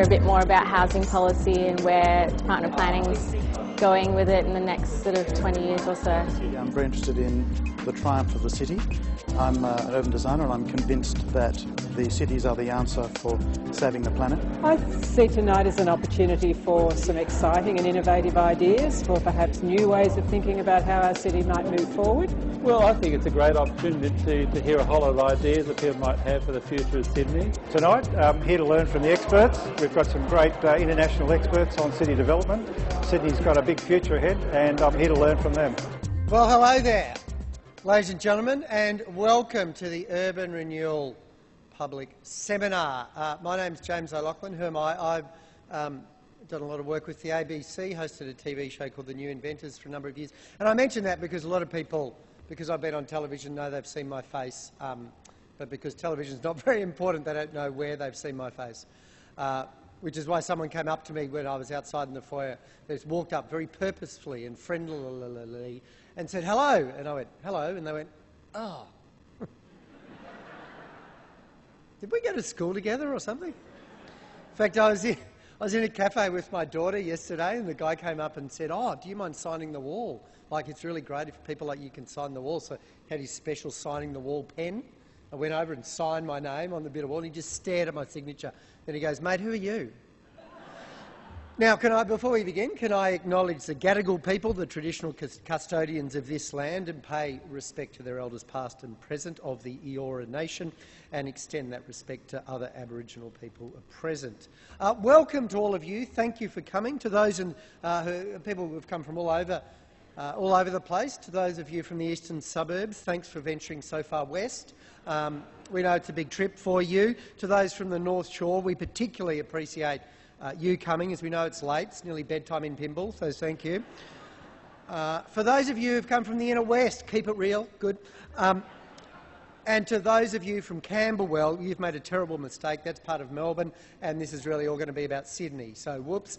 hear a bit more about housing policy and where Department of Planning's going with it in the next sort of 20 years or so. I'm very interested in the triumph of the city. I'm an urban designer and I'm convinced that the cities are the answer for saving the planet. I see tonight as an opportunity for some exciting and innovative ideas, for perhaps new ways of thinking about how our city might move forward. Well, I think it's a great opportunity to hear a whole lot of ideas that people might have for the future of Sydney. Tonight, I'm here to learn from the experts. We've got some great international experts on city development. Sydney's got a big future ahead and I'm here to learn from them. Well, hello there, ladies and gentlemen, and welcome to the Urban Renewal Public Seminar. My name's James O'Loughlin. Who am I? I've done a lot of work with the ABC, hosted a TV show called The New Inventors for a number of years. And I mention that because a lot of people, because I've been on television, know they've seen my face, but because television's not very important, they don't know where they've seen my face. Which is why someone came up to me when I was outside in the foyer. They just walked up very purposefully and friendlily and said, "Hello." And I went, "Hello." And they went, "Oh." Did we go to school together or something? In fact, I was in a cafe with my daughter yesterday and the guy came up and said, "Oh, do you mind signing the wall? Like, it's really great if people like you can sign the wall." So he had his special signing the wall pen. I went over and signed my name on the bit of wall and he just stared at my signature. Then he goes, "Mate, who are you?" Now, before we begin, can I acknowledge the Gadigal people, the traditional custodians of this land, and pay respect to their elders past and present of the Eora Nation, and extend that respect to other Aboriginal people present. Welcome to all of you. Thank you for coming. To those people who have come from all over the place, to those of you from the eastern suburbs, thanks for venturing so far west. We know it's a big trip for you. To those from the North Shore, we particularly appreciate you coming, as we know it's late. It's nearly bedtime in Pymble, so thank you. For those of you who've come from the inner west, keep it real, good. And to those of you from Camberwell, you've made a terrible mistake. That's part of Melbourne, and this is really all going to be about Sydney, so whoops.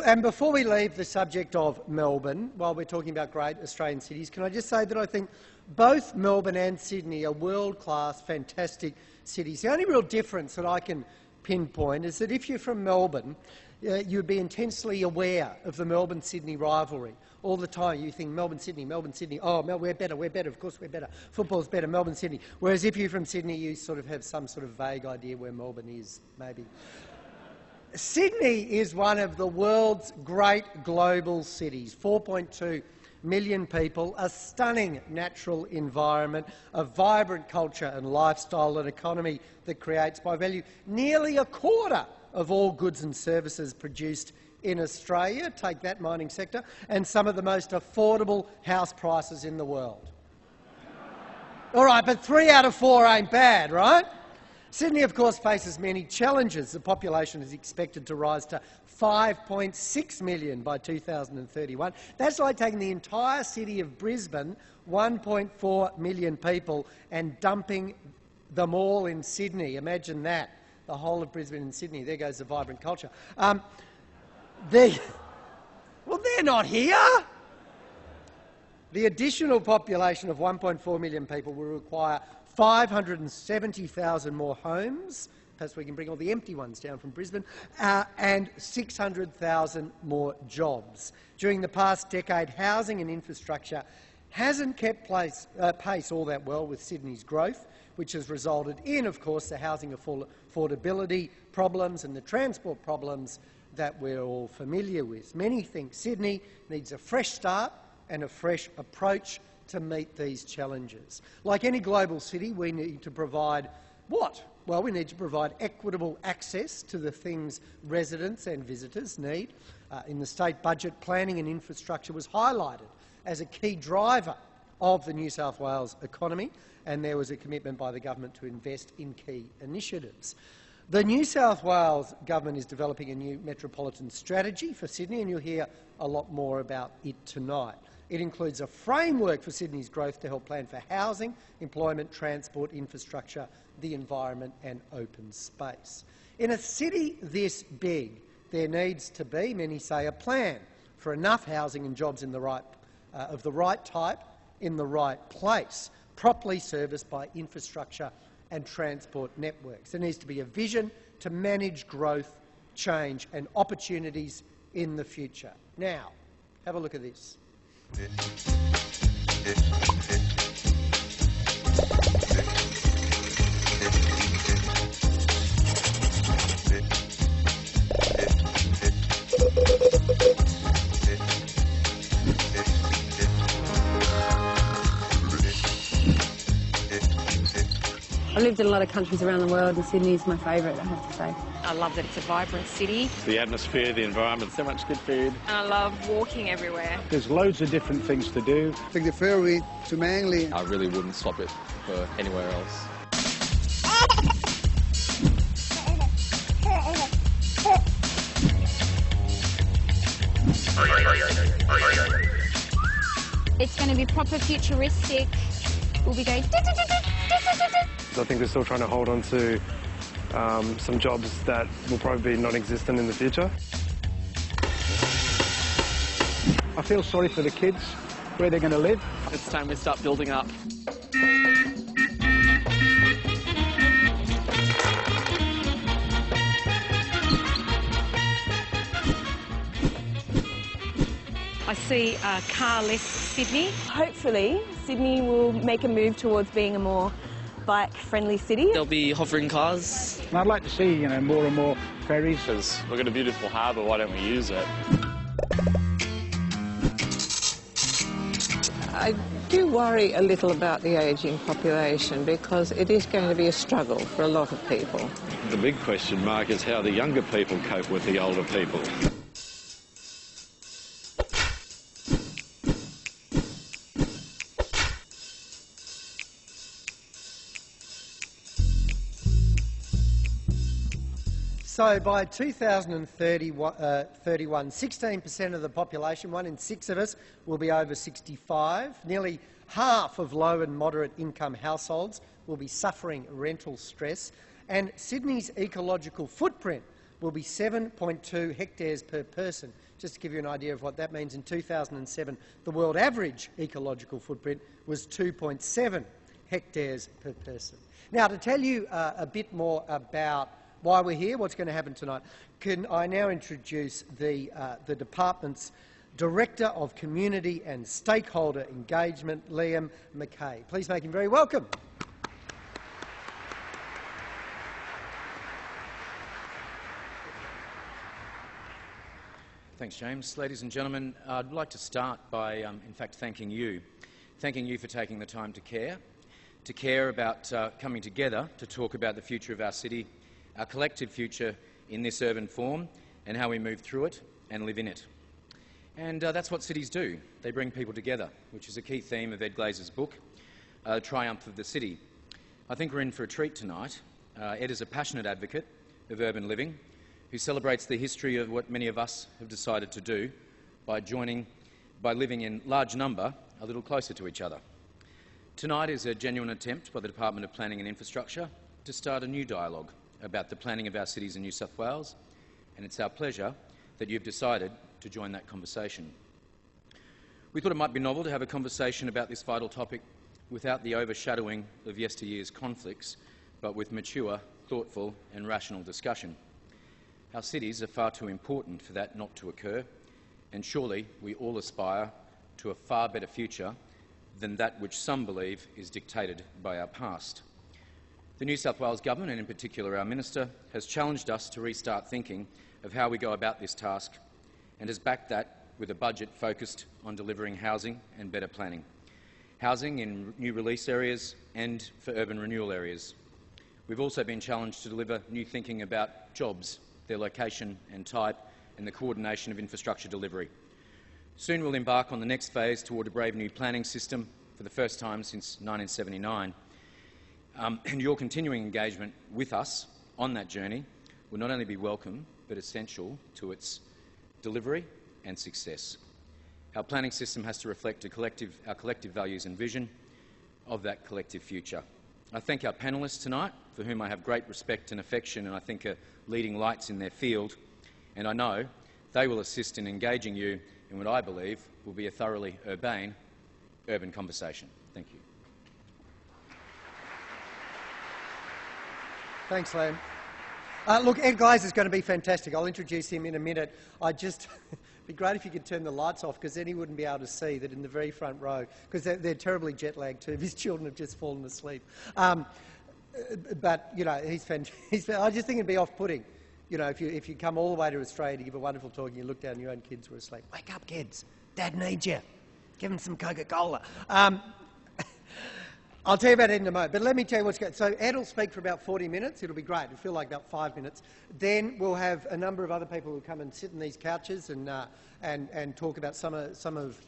And before we leave the subject of Melbourne, while we're talking about great Australian cities, can I just say that I think both Melbourne and Sydney are world-class, fantastic cities. The only real difference that I can pinpoint is that if you're from Melbourne, you'd be intensely aware of the Melbourne-Sydney rivalry. All the time you think Melbourne-Sydney, oh, we're better, of course we're better, football's better, Melbourne-Sydney. Whereas if you're from Sydney, you sort of have some sort of vague idea where Melbourne is, maybe. Sydney is one of the world's great global cities, 4.2 million people, a stunning natural environment, a vibrant culture and lifestyle, an economy that creates by value nearly a quarter of all goods and services produced in Australia, take that mining sector, and some of the most affordable house prices in the world. All right, but 3 out of 4 ain't bad, right? Sydney, of course, faces many challenges. The population is expected to rise to 5.6 million by 2031. That's like taking the entire city of Brisbane, 1.4 million people, and dumping them all in Sydney. Imagine that, the whole of Brisbane and Sydney. There goes the vibrant culture. They're not here. The additional population of 1.4 million people will require 570,000 more homes, perhaps we can bring all the empty ones down from Brisbane, and 600,000 more jobs. During the past decade, housing and infrastructure hasn't kept pace all that well with Sydney's growth, which has resulted in, of course, the housing affordability problems and the transport problems that we're all familiar with. Many think Sydney needs a fresh start and a fresh approach to meet these challenges. Like any global city, we need to provide what? Well, we need to provide equitable access to the things residents and visitors need. In the state budget, planning and infrastructure was highlighted as a key driver of the New South Wales economy, and there was a commitment by the government to invest in key initiatives. The New South Wales government is developing a new metropolitan strategy for Sydney, and you'll hear a lot more about it tonight. It includes a framework for Sydney's growth to help plan for housing, employment, transport, infrastructure, the environment and open space. In a city this big, there needs to be, many say, a plan for enough housing and jobs of the right type in the right place, properly serviced by infrastructure and transport networks. There needs to be a vision to manage growth, change and opportunities in the future. Now, have a look at this. I've lived in a lot of countries around the world and Sydney's my favourite, I have to say. I love that it's a vibrant city. The atmosphere, the environment, so much good food. And I love walking everywhere. There's loads of different things to do. Take the ferry to Manly. I really wouldn't swap it for anywhere else. It's going to be proper futuristic. We'll be going... I think they're still trying to hold on to some jobs that will probably be non-existent in the future. I feel sorry for the kids, where they're going to live. It's time we start building up. I see a car-less Sydney. Hopefully, Sydney will make a move towards being a more bike-friendly city. There'll be hovering cars. And I'd like to see, more and more ferries. Because we've got a beautiful harbour, why don't we use it? I do worry a little about the ageing population because it is going to be a struggle for a lot of people. The big question mark is how the younger people cope with the older people. So by 2031, 16% of the population, 1 in 6 of us, will be over 65. Nearly half of low and moderate income households will be suffering rental stress. And Sydney's ecological footprint will be 7.2 hectares per person. Just to give you an idea of what that means, in 2007, the world average ecological footprint was 2.7 hectares per person. Now, to tell you a bit more about why we're here, what's going to happen tonight, can I now introduce the department's Director of Community and Stakeholder Engagement, Liam McKay. Please make him very welcome. Thanks, James. Ladies and gentlemen, I'd like to start by, in fact, thanking you for taking the time to care about coming together to talk about the future of our city, our collective future in this urban form, and how we move through it and live in it. And that's what cities do. They bring people together, which is a key theme of Ed Glazer's book, The Triumph of the City. I think we're in for a treat tonight. Ed is a passionate advocate of urban living who celebrates the history of what many of us have decided to do by living in large number a little closer to each other. Tonight is a genuine attempt by the Department of Planning and Infrastructure to start a new dialogue about the planning of our cities in New South Wales, and it's our pleasure that you've decided to join that conversation. We thought it might be novel to have a conversation about this vital topic without the overshadowing of yesteryear's conflicts, but with mature, thoughtful and rational discussion. Our cities are far too important for that not to occur, and surely we all aspire to a far better future than that which some believe is dictated by our past. The New South Wales Government, and in particular our Minister, has challenged us to restart thinking of how we go about this task and has backed that with a budget focused on delivering housing and better planning. Housing in new release areas and for urban renewal areas. We've also been challenged to deliver new thinking about jobs, their location and type, and the coordination of infrastructure delivery. Soon we'll embark on the next phase toward a brave new planning system for the first time since 1979. And your continuing engagement with us on that journey will not only be welcome, but essential to its delivery and success. Our planning system has to reflect our collective values and vision of that collective future. I thank our panellists tonight, for whom I have great respect and affection and I think are leading lights in their field, and I know they will assist in engaging you in what I believe will be a thoroughly urbane urban conversation. Thank you. Thanks, Liam. Look, Ed Glazer is going to be fantastic. I'll introduce him in a minute. It'd be great if you could turn the lights off, because then he wouldn't be able to see that in the very front row, because they're terribly jet lagged too. His children have just fallen asleep. But, you know, I just think it'd be off-putting. You know, if you come all the way to Australia to give a wonderful talk and you look down and your own kids were asleep. Wake up, kids. Dad needs you. Give him some Coca-Cola. I'll tell you about Ed in a moment, but let me tell you what's going on. So Ed will speak for about 40 minutes. It'll be great. It'll feel like about 5 minutes. Then we'll have a number of other people who come and sit in these couches and talk about some of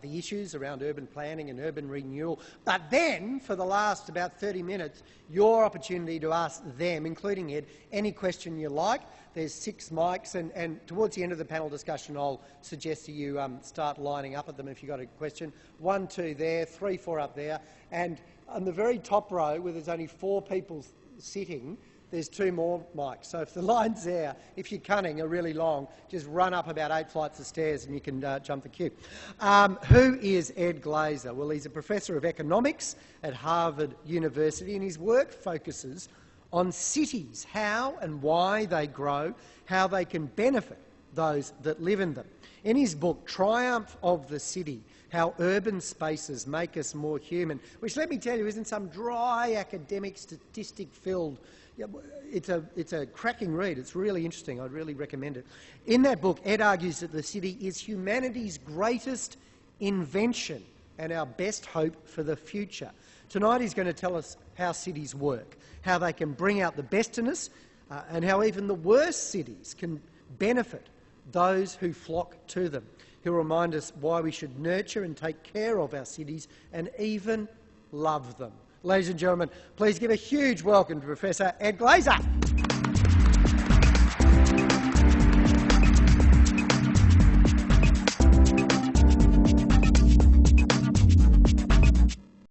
the issues around urban planning and urban renewal. But then, for the last about 30 minutes, your opportunity to ask them, including Ed, any question you like. There's 6 mics, and towards the end of the panel discussion, I'll suggest to you start lining up at them if you've got a question. 1, 2 there, 3, 4 up there. And on the very top row, where there's only 4 people sitting, there's 2 more mics. So if the line's there, if you're cunning, are really long, just run up about 8 flights of stairs and you can jump the queue. Who is Ed Glazer? Well, he's a professor of economics at Harvard University, and his work focuses on cities, how and why they grow, how they can benefit those that live in them. In his book, Triumph of the City, How Urban Spaces Make Us More Human, which, let me tell you, isn't some dry academic statistic-filled. It's a cracking read. It's really interesting. I'd really recommend it. In that book, Ed argues that the city is humanity's greatest invention and our best hope for the future. Tonight he's going to tell us how cities work, how they can bring out the best in us, and how even the worst cities can benefit those who flock to them. He'll remind us why we should nurture and take care of our cities and even love them. Ladies and gentlemen, please give a huge welcome to Professor Ed Glazer.